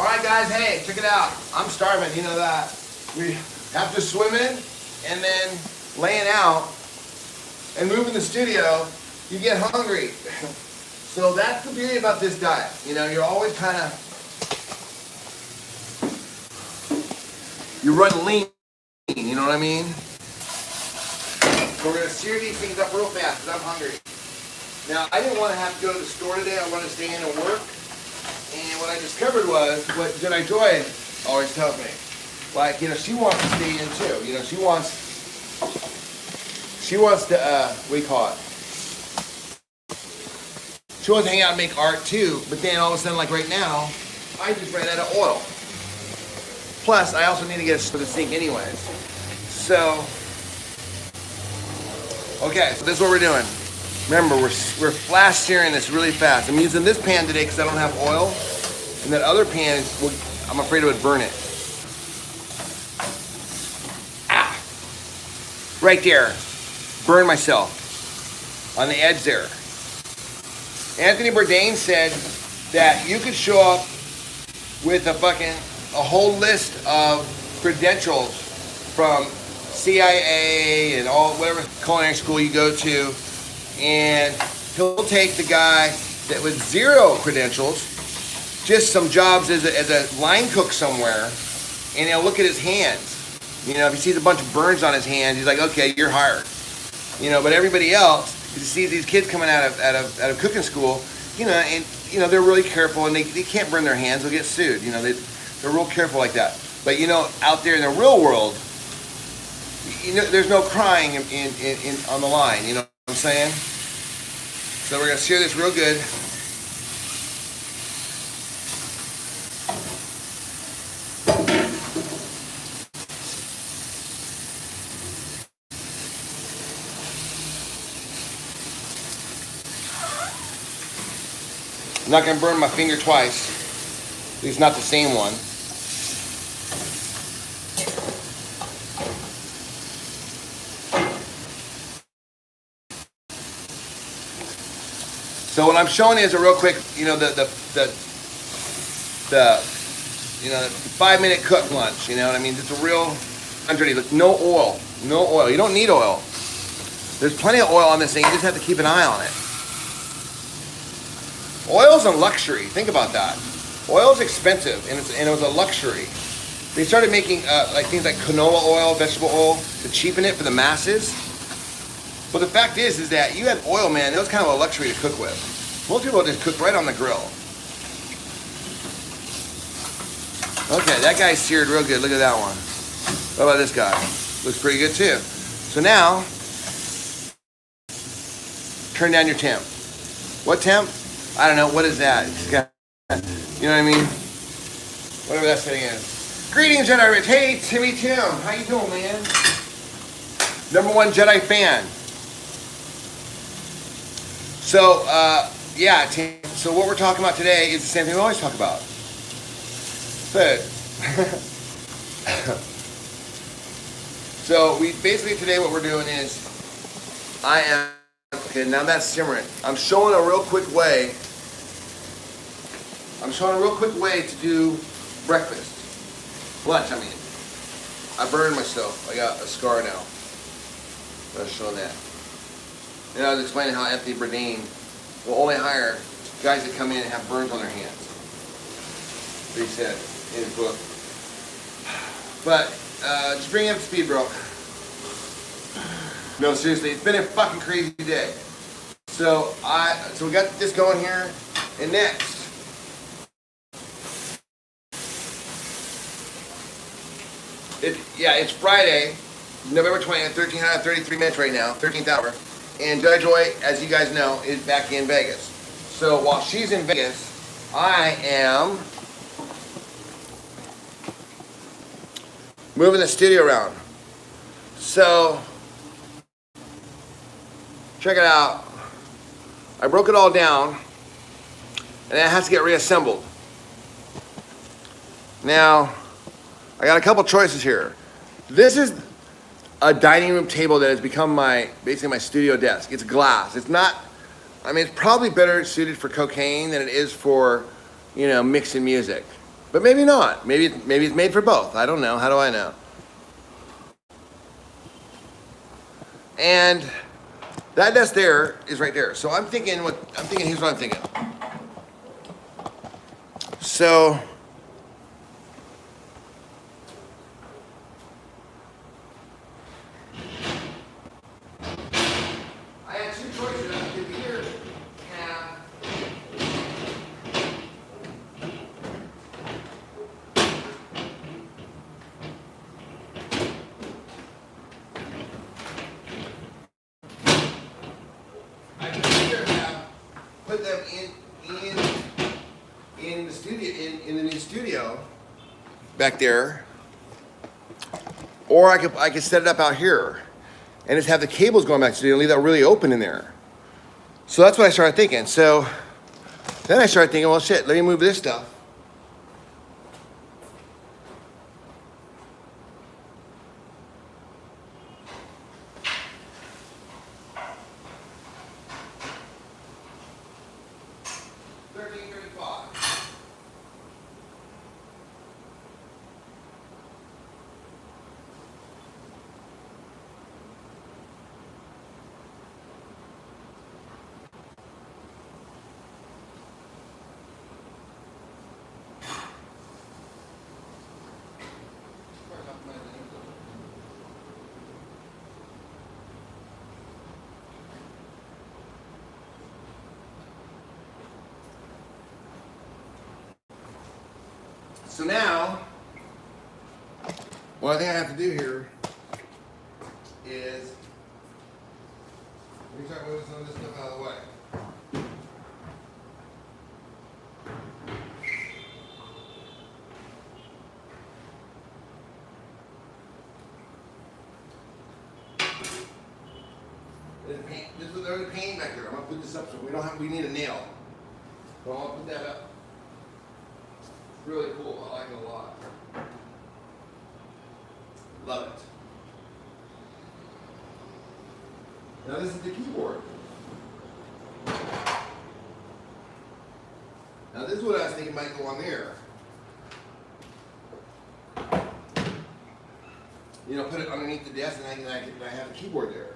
Alright guys, hey, check it out. I'm starving, you know that. We have to swim in and then laying out and move in the studio, you get hungry. So that's the beauty about this diet. You know, you're always kind of, you run lean, you know what I mean? So we're gonna sear these things up real fast because I'm hungry. Now, I didn't want to have to go to the store today. I wanted to stay in and work. And what I discovered was, what Jedi Joy always tells me, like, you know, she wants to stay in too. You know, she wants to, what do you call it? She wants to hang out and make art too, but then all of a sudden, like right now, I just ran out of oil. Plus, I also need to get to the sink anyways. So, okay, so this is what we're doing. Remember, we're flash searing this really fast. I'm using this pan today because I don't have oil. And that other pan, I'm afraid it would burn it. Ah! Right there. Burn myself. On the edge there. Anthony Bourdain said that you could show up with a whole list of credentials from CIA and all, whatever culinary school you go to, and he'll take the guy that with 0 credentials, just some jobs as a line cook somewhere, and he'll look at his hands. You know, if he sees a bunch of burns on his hands, he's like, okay, you're hired. You know, but everybody else, he sees these kids coming out of cooking school, you know, and you know they're really careful, and they can't burn their hands; they'll get sued. You know, they're real careful like that. But you know, out there in the real world, you know, there's no crying in on the line. You know what I'm saying? So we're gonna sear this real good. I'm not gonna burn my finger twice. At least not the same one. So what I'm showing is a real quick, you know, the 5-minute cook lunch. You know what I mean? It's a real 130. Look, no oil, no oil. You don't need oil. There's plenty of oil on this thing. You just have to keep an eye on it. Oil's a luxury. Think about that. Oil's expensive, and it was a luxury. They started making like things like canola oil, vegetable oil, to cheapen it for the masses. But the fact is that you had oil, man. It was kind of a luxury to cook with. Most people just cook right on the grill. Okay, that guy's seared real good. Look at that one. What about this guy? Looks pretty good too. So now, turn down your temp. What temp? I don't know. What is that? You know what I mean? Whatever that setting is. Greetings, Jedi Rich. Hey, Timmy Tim. How you doing, man? #1 Jedi fan. So, yeah, Tim. So what we're talking about today is the same thing we always talk about. Food. So we basically today what we're doing is okay, now that's simmering. I'm showing a real quick way. To do breakfast. Lunch, I mean. I burned myself. I got a scar now. I was showing that. And I was explaining how Anthony Bourdain will only hire guys that come in and have burns on their hands. What he said in his book. But, just bring him up to speed, bro. No, seriously, it's been a fucking crazy day. So we got this going here, and next, it's Friday, November 20th, 1333 minutes right now, 13th hour, and Jedi Joy, as you guys know, is back in Vegas. So while she's in Vegas, I am moving the studio around. So, check it out. I broke it all down, and it has to get reassembled. Now, I got a couple choices here. This is a dining room table that has become basically my studio desk. It's glass. It's not, I mean, it's probably better suited for cocaine than it is for, you know, mixing music. But maybe not. Maybe it's made for both. I don't know. How do I know? And that desk there is right there. So I'm thinking. Here's what I'm thinking. So. I had two choices. I could here have. I could either have put them in the studio in the new studio back there, or I could set it up out here and just have the cables going back to the studio and leave that really open in there. So that's what I started thinking. So then I started thinking, well, shit, let me move this stuff. So now, what I think I have to do here is, let me try to move some of this stuff out of the way. There's already paint back there. I'm gonna put this up so we need a nail. So I'm gonna put that up. Really cool. I like it a lot. Love it. Now this is the keyboard. Now this is what I was thinking might go on there. You know, put it underneath the desk and I have a keyboard there.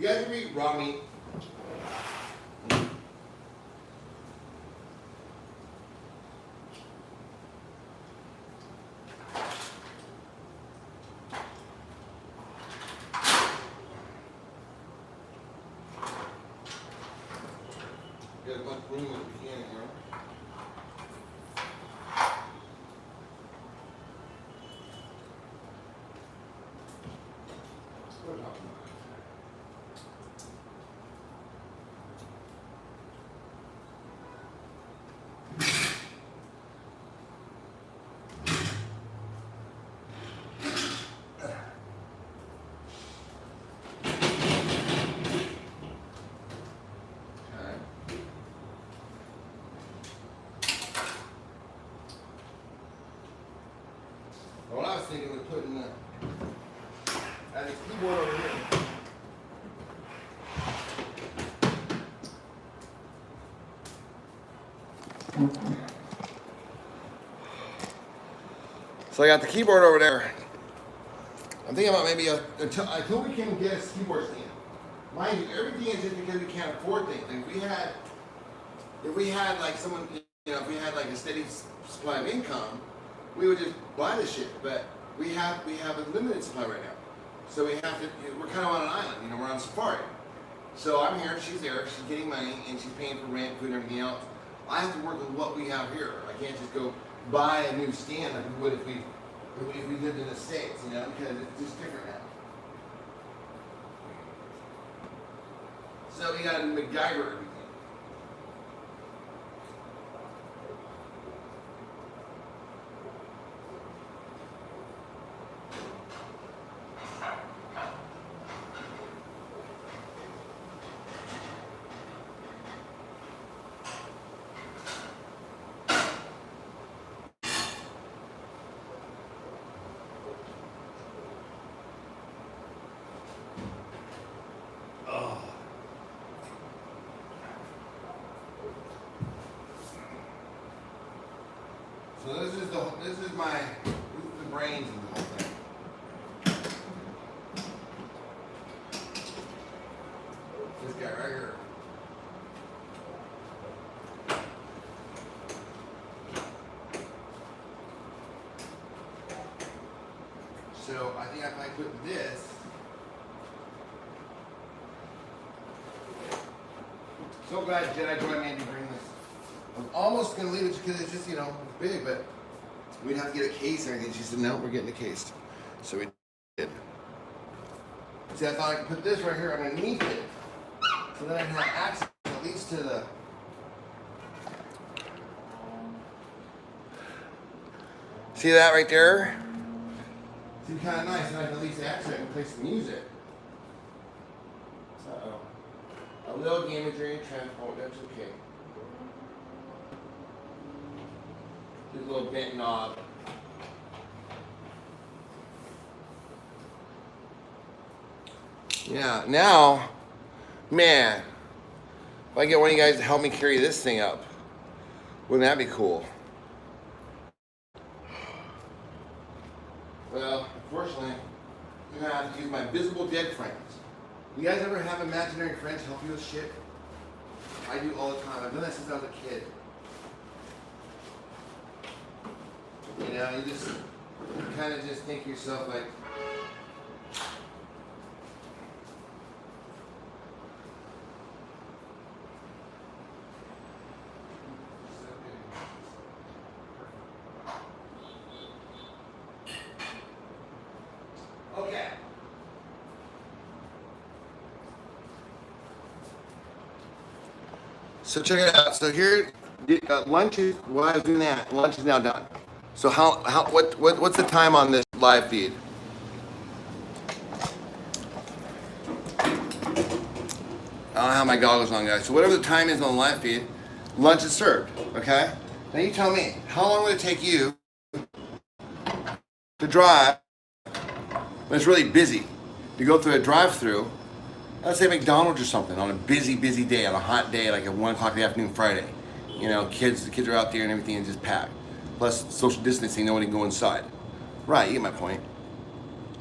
You guys ever eat raw meat? Got a bunch of room in the can here. What I was thinking was putting this keyboard over here. So I got the keyboard over there. I'm thinking about maybe until we can get a keyboard stand. Mind you, everything is just because we can't afford things. Like if we had like someone, you know, if we had like a steady supply of income, we would just buy the shit. But we have a limited supply right now. So we have to, we're kind of on an island, you know, we're on safari. So I'm here, she's there, she's getting money, and she's paying for rent, food, and everything else. I have to work with what we have here. I can't just go buy a new stand like we would if we lived in the States, you know, because it's just different now. So we got to MacGyver everything. So this is the brains of the whole thing. This guy right here. So I think if I put this. So glad Jedi joined me to bring this. I was almost going to leave it because it's just, you know, it's big, but we'd have to get a case and everything. She said, no, we're getting a case. So we did. See, I thought I could put this right here underneath it. So then I'd have access at least to the... See that right there? Seems kind of nice, and I have at least access and place some music. Uh-oh. A little imagery, transport, that's okay. This little bent knob. Yeah, now, man, if I get one of you guys to help me carry this thing up, wouldn't that be cool? Well, unfortunately, I'm gonna have to use my visible dead friends. You guys ever have imaginary friends help you with shit? I do all the time. I've done that since I was a kid. You know, you just kind of just think to yourself like, okay. So check it out. So here, lunch is, while I was doing that, lunch is now done. So what's the time on this live feed? I don't have my goggles on, guys. So whatever the time is on the live feed, lunch is served, okay? Now you tell me, how long would it take you to drive when it's really busy? To go through a drive-through, let's say McDonald's or something, on a busy day, on a hot day, like at 1 o'clock in the afternoon Friday. You know, the kids are out there and everything is just packed. Plus social distancing, nobody can go inside. Right, you get my point.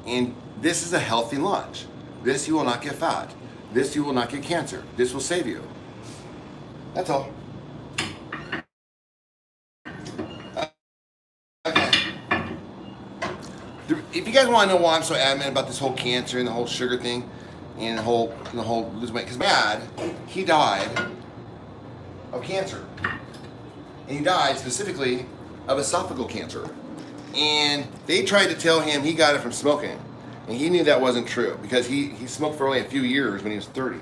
And this is a healthy lunch. This you will not get fat. This you will not get cancer. This will save you. That's all. Okay. If you guys want to know why I'm so adamant about this whole cancer and the whole sugar thing, and the whole losing weight, because my dad, he died of cancer, and he died specifically of esophageal cancer. And they tried to tell him he got it from smoking. And he knew that wasn't true because he smoked for only a few years when he was 30.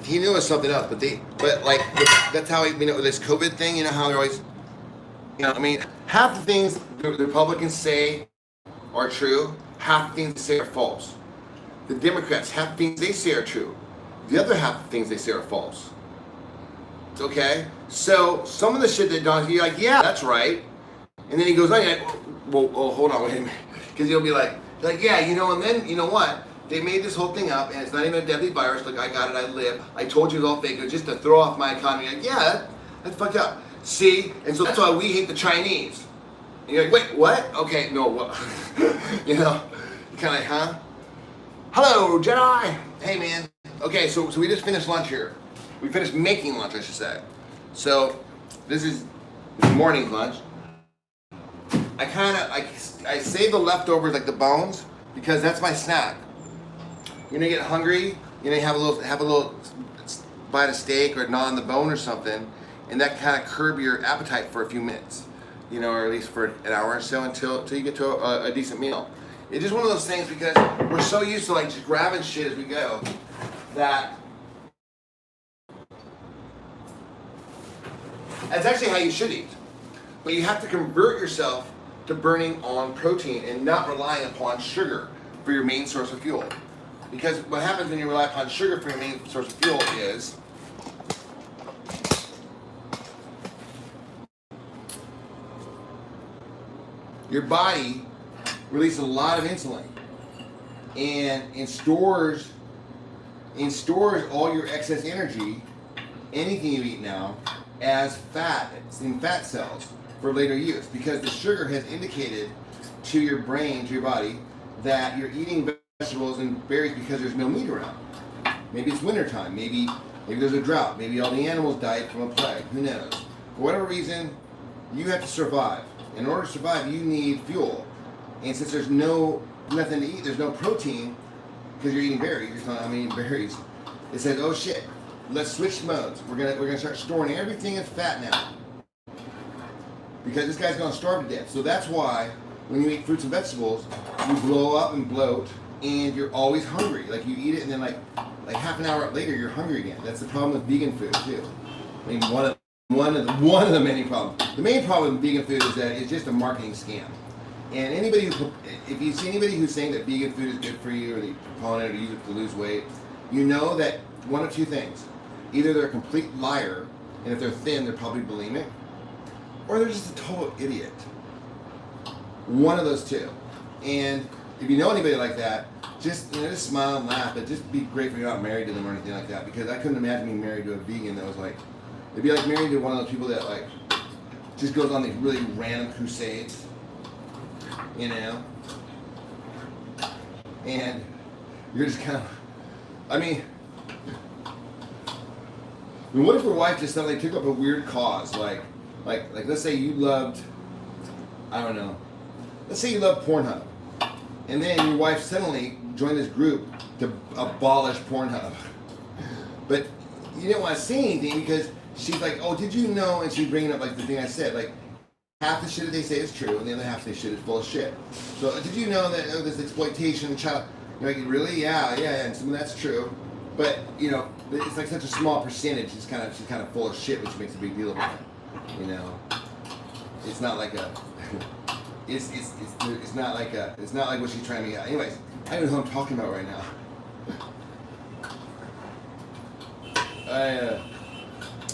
He knew it was something else, but like, that's how you know, this COVID thing, you know how they're always, you know, I mean, half the things the Republicans say are true, half the things they say are false. The Democrats, half the things they say are true. The other half the things they say are false. Okay? So some of the shit that Don's, you're like, yeah, that's right. And then he goes, oh, yeah, well, hold on, wait a minute. Because he'll be like, yeah, you know, and then, you know what? They made this whole thing up, and it's not even a deadly virus. Look, I got it, I live. I told you it was all fake. It was just to throw off my economy. Like, yeah, that's fucked up. See? And so that's why we hate the Chinese. And you're like, wait, what? Okay, no, what? You know? You're kind of like, huh? Hello, Jedi. Hey, man. Okay, so we just finished lunch here. We finished making lunch, I should say. So this is morning lunch. I save the leftovers, like the bones, because that's my snack. You know, you get hungry You know, you have a little bite of steak or gnaw on the bone or something, and that kind of curb your appetite for a few minutes, you know, or at least for an hour or so until you get to a decent meal. It's just one of those things because we're so used to like just grabbing shit as we go that that's actually how you should eat. But you have to convert yourself to burning on protein and not relying upon sugar for your main source of fuel. Because what happens when you rely upon sugar for your main source of fuel is your body releases a lot of insulin and stores all your excess energy, anything you eat now, as fat in fat cells for later use, because the sugar has indicated to your brain, to your body, that you're eating vegetables and berries because there's no meat around. Maybe it's wintertime, maybe there's a drought, maybe all the animals died from a plague, who knows. For whatever reason, you have to survive. In order to survive, you need fuel. And since there's nothing to eat, there's no protein, because you're eating berries, you're not eating berries, it says, oh shit, let's switch modes. We're gonna start storing everything as fat now. Because this guy's gonna starve to death. So that's why when you eat fruits and vegetables, you blow up and bloat, and you're always hungry. Like you eat it, and then like half an hour later, you're hungry again. That's the problem with vegan food too. I mean, one of the many problems. The main problem with vegan food is that it's just a marketing scam. And if you see anybody who's saying that vegan food is good for you, or the proponent, or use it to lose weight, you know that one of two things: either they're a complete liar, and if they're thin, they're probably bulimic, or they're just a total idiot. One of those two. And if you know anybody like that, just smile and laugh, but just be grateful you're not married to them or anything like that, because I couldn't imagine being married to a vegan that was like, it'd be like married to one of those people that like just goes on these really random crusades, you know, and you're just kind of, I mean, what if your wife just suddenly took up a weird cause, like let's say you loved, I don't know, let's say you love Pornhub, and then your wife suddenly joined this group to abolish Pornhub, but you didn't want to say anything because she's like, oh, did you know, and she's bringing up like the thing I said, like half the shit that they say is true, and the other half they shit is full of shit. So did you know that this exploitation child, you're like, really? Yeah, and some of that's true, but you know, it's like such a small percentage. She's kind of full of shit, which makes a big deal about it. You know, it's not like a, it's not like what she's trying to get. Anyways, I don't know who I'm talking about right now.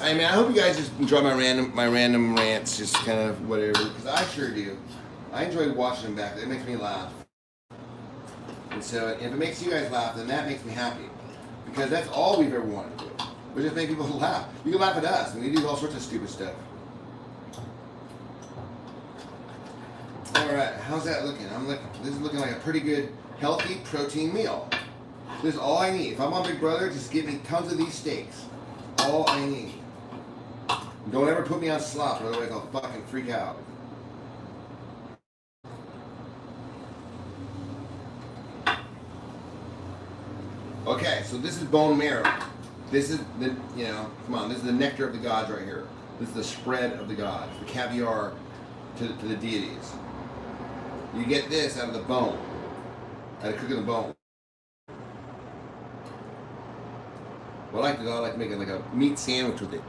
I mean, I hope you guys just enjoy my random rants, just kind of whatever, because I sure do. I enjoy watching them back. It makes me laugh. And so, if it makes you guys laugh, then that makes me happy, because that's all we've ever wanted to do. We just make people laugh. You can laugh at us, and we do all sorts of stupid stuff. All right, how's that looking? This is looking like a pretty good, healthy protein meal. This is all I need. If I'm on Big Brother, just give me tons of these steaks. All I need. Don't ever put me on slop, otherwise I'll fucking freak out. Okay, so this is bone marrow. This is the, come on, this is the nectar of the gods right here. This is the spread of the gods, the caviar to the deities. You get this out of the bone, out of cooking the bone. What I like to do, I like to make it like a meat sandwich with it.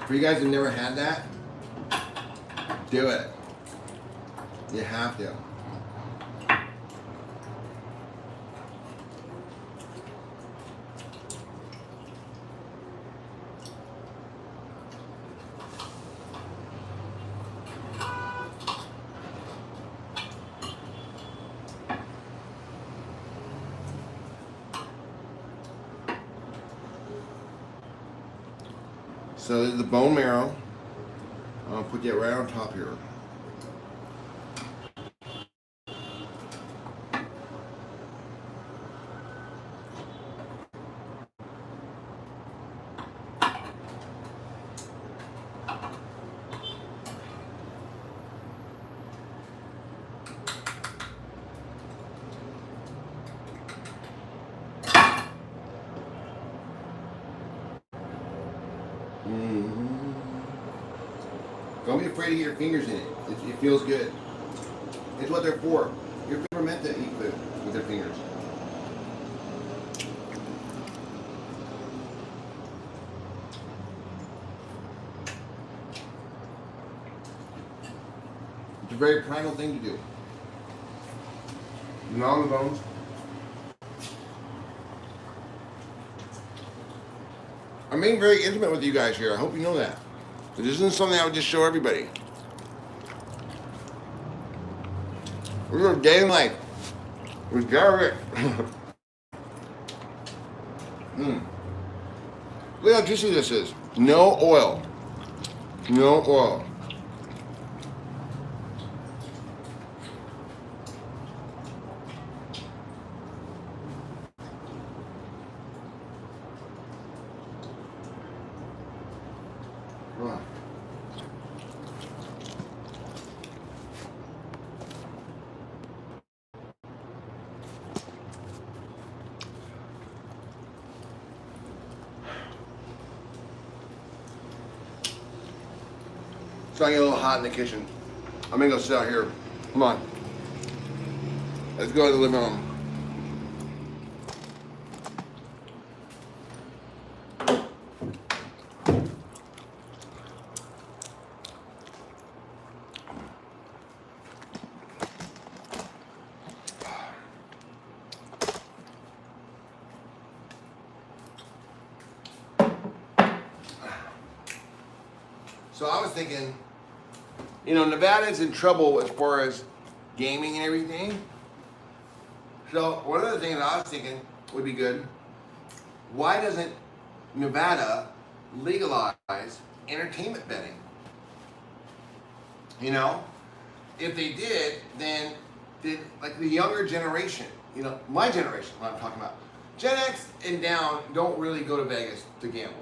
For you guys who've never had that, do it. You have to. So this is the bone marrow. I'll put that right on top here. Don't be afraid to get your fingers in it. It feels good. It's what they're for. Your fingers are meant to eat food with their fingers. It's a very primal thing to do. Gnaw on the bones. I'm being very intimate with you guys here. I hope you know that. This isn't something I would just show everybody. We're a day in life with Garrett. Look how juicy this is. No oil. No oil. It's starting to get a little hot in the kitchen. I'm gonna go sit out here. Come on. Let's go to the living room. So I was thinking, you know, Nevada's in trouble as far as gaming and everything. So one of the things I was thinking would be good, why doesn't Nevada legalize entertainment betting? You know, if they did, then like the younger generation, you know, my generation, what I'm talking about, Gen X and down don't really go to Vegas to gamble.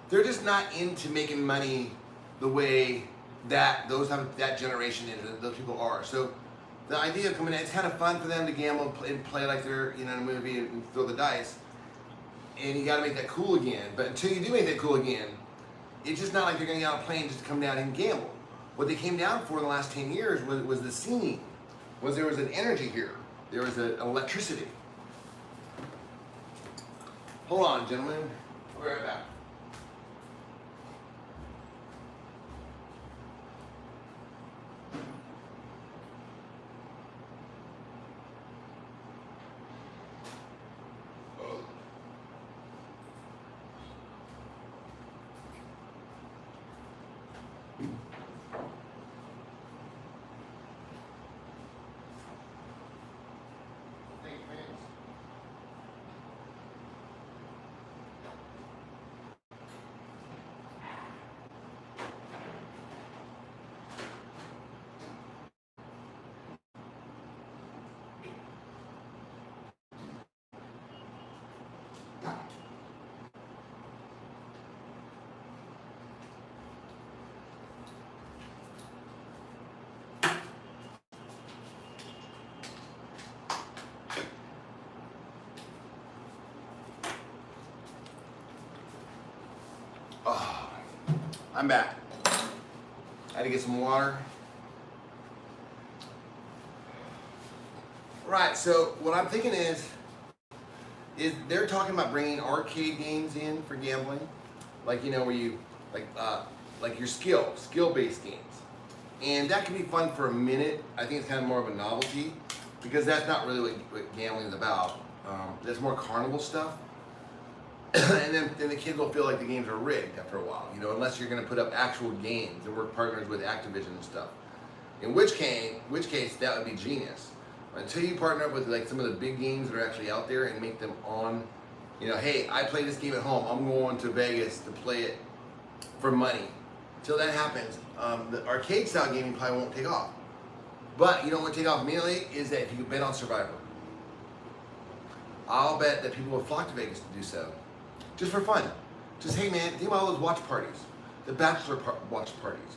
They're just not into making money the way that that generation is, those people are. So the idea of coming in, it's kind of fun for them to gamble and play like they're, you know, in a movie and throw the dice. And you got to make that cool again. But until you do make that cool again, it's just not like they're going to get on a plane just to come down and gamble. What they came down for in the last 10 years was the scene. There was an energy here. There was an electricity. Hold on, gentlemen. We'll be right back. Oh, I'm back. I had to get some water. Right, so what I'm thinking is they're talking about bringing arcade games in for gambling, like, you know, where you like your skill-based games, and that can be fun for a minute. I think it's kind of more of a novelty because that's not really what gambling is about. That's more carnival stuff. And then the kids will feel like the games are rigged after a while, you know, unless you're going to put up actual games and work partners with Activision and stuff. In which case that would be genius. Until you partner up with like some of the big games that are actually out there and make them on, you know, hey, I play this game at home. I'm going to Vegas to play it for money. Until that happens, the arcade style gaming probably won't take off. But you know what would take off immediately is that if you could bet on Survivor. I'll bet that people will flock to Vegas to do so. Just for fun. Just, hey man, think about all those watch parties. The bachelor watch parties.